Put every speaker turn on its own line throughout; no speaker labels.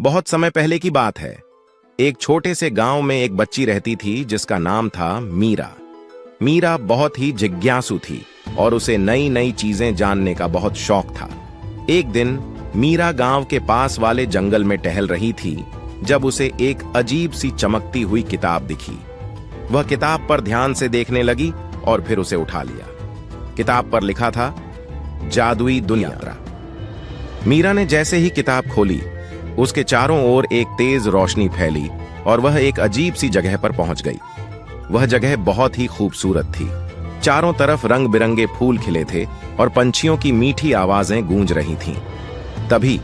बहुत समय पहले की बात है। एक छोटे से गांव में एक बच्ची रहती थी जिसका नाम था मीरा। मीरा बहुत ही जिज्ञासु थी और उसे नई नई चीजें जानने का बहुत शौक था। एक दिन मीरा गांव के पास वाले जंगल में टहल रही थी जब उसे एक अजीब सी चमकती हुई किताब दिखी। वह किताब पर ध्यान से देखने लगी और फिर उसे उठा लिया। किताब पर लिखा था जादुई दुनिया। मीरा ने जैसे ही किताब खोली, उसके चारों ओर एक तेज रोशनी फैली और वह एक अजीब सी जगह पर पहुंच गई। वह जगह बहुत ही खूबसूरत थी। चारों तरफ रंग बिरंगे फूल खिले थे और पंछियों की मीठी आवाजें गूंज रही थीं। तभी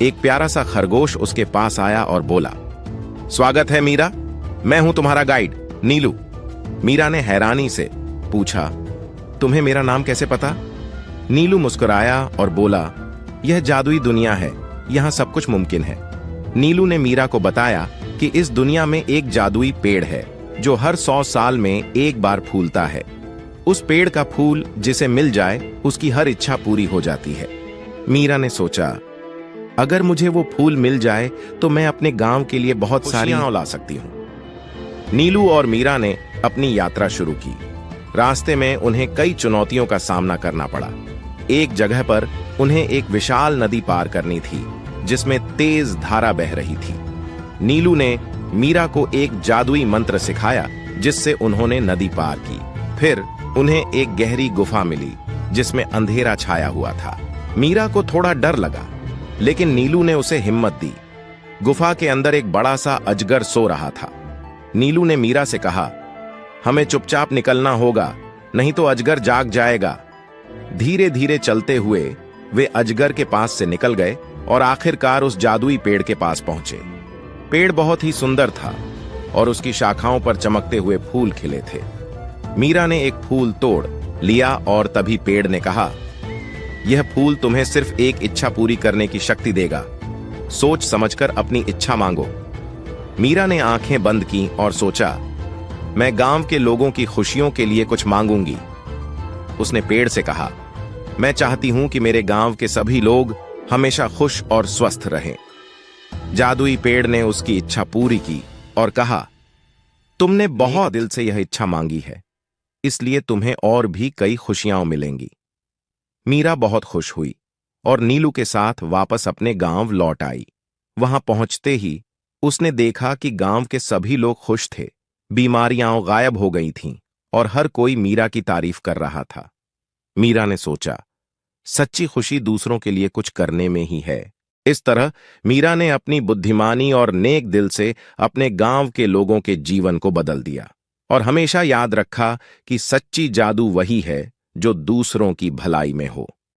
एक प्यारा सा खरगोश उसके पास आया और बोला, स्वागत है मीरा, मैं हूं तुम्हारा गाइड नीलू। मीरा ने हैरानी से पूछा, तुम्हें मेरा नाम कैसे पता? नीलू मुस्कुराया और बोला, यह जादुई दुनिया है, यहाँ सब कुछ मुमकिन है। नीलू ने मीरा को बताया कि इस दुनिया में एक जादुई पेड़ है जो हर 100 साल में एक बार फूलता है। उस पेड़ का फूल जिसे मिल जाए उसकी हर इच्छा पूरी हो जाती है। मीरा ने सोचा, अगर मुझे वो फूल मिल जाए तो मैं अपने गांव के लिए बहुत सारी ला सकती हूं। नीलू और मीरा ने अपनी यात्रा शुरू की। रास्ते में उन्हें कई चुनौतियों का सामना करना पड़ा। एक जगह पर उन्हें एक विशाल नदी पार करनी थी जिसमें तेज धारा बह रही थी। नीलू ने मीरा को एक जादुई मंत्र सिखाया जिससे उन्होंने नदी पार की। फिर उन्हें एक गहरी गुफा मिली जिसमें अंधेरा छाया हुआ था। मीरा को थोड़ा डर लगा, लेकिन नीलू ने उसे हिम्मत दी। गुफा के अंदर एक बड़ा सा अजगर सो रहा था। नीलू ने मीरा से कहा, हमें चुपचाप निकलना होगा, नहीं तो अजगर जाग जाएगा। धीरे धीरे चलते हुए वे अजगर के पास से निकल गए और आखिरकार उस जादुई पेड़ के पास पहुंचे। पेड़ बहुत ही सुंदर था और उसकी शाखाओं पर चमकते हुए फूल खिले थे। मीरा ने एक फूल तोड़ लिया और तभी पेड़ ने कहा, यह फूल तुम्हें सिर्फ एक इच्छा पूरी करने की शक्ति देगा। सोच समझकर अपनी इच्छा मांगो। मीरा ने आंखें बंद की और सोचा, मैं गांव के लोगों की खुशियों के लिए कुछ मांगूंगी। उसने पेड़ से कहा, मैं चाहती हूं कि मेरे गांव के सभी लोग हमेशा खुश और स्वस्थ रहें। जादुई पेड़ ने उसकी इच्छा पूरी की और कहा, तुमने बहुत दिल से यह इच्छा मांगी है, इसलिए तुम्हें और भी कई खुशियां मिलेंगी। मीरा बहुत खुश हुई और नीलू के साथ वापस अपने गांव लौट आई। वहां पहुंचते ही उसने देखा कि गांव के सभी लोग खुश थे। बीमारियां गायब हो गई थीं और हर कोई मीरा की तारीफ कर रहा था। मीरा ने सोचा, सच्ची खुशी दूसरों के लिए कुछ करने में ही है। इस तरह मीरा ने अपनी बुद्धिमानी और नेक दिल से अपने गांव के लोगों के जीवन को बदल दिया और हमेशा याद रखा कि सच्ची जादू वही है जो दूसरों की भलाई में हो।